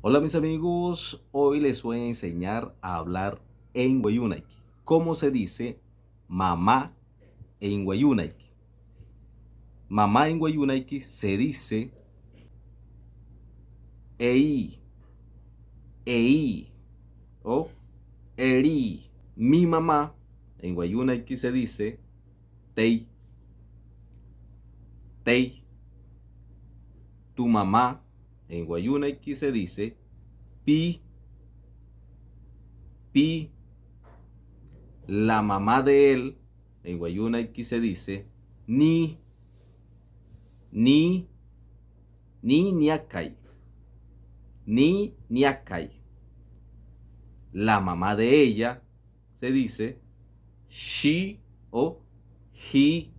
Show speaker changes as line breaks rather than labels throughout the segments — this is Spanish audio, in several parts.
Hola mis amigos, hoy les voy a enseñar a hablar en Wayuunaiki. ¿Cómo se dice mamá en Wayuunaiki? Mamá en Wayuunaiki se dice ei, ei o eri. Mi mamá en Wayuunaiki se dice tei, tei. Tu mamá en Wayuunaiki se dice pi, pi. La mamá de él en Wayuunaiki se dice ni, ni, ni niakai, ni niakai. La mamá de ella se dice she o he,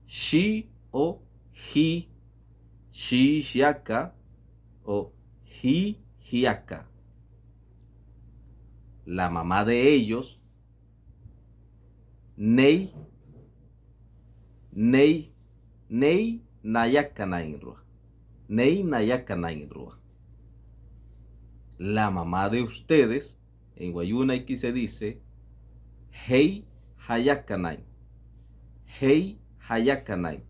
she o he, she shiaka o he hiaka. La mamá de ellos nei, nei, nei nayaka nainrua, nei nayaka nainrua. La mamá de ustedes en Wayuunaiki se dice hei hayakanai, hei hayakanai.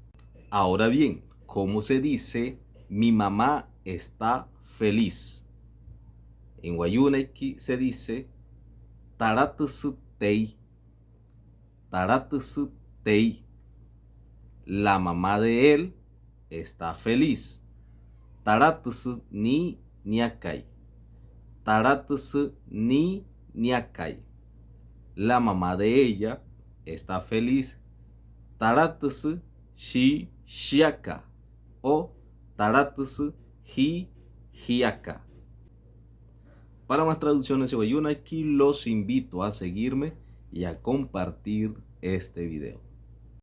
Ahora bien, ¿cómo se dice mi mamá está feliz? En Wayuunaiki se dice taratsu tei, taratsu tei. La mamá de él está feliz. Taratsu ni niakai, taratsu ni niakai. La mamá de ella está feliz. Taratsu shi shiaka o taratsu hi hiaka. Para más traducciones de Wayuunaiki los invito a seguirme y a compartir este video.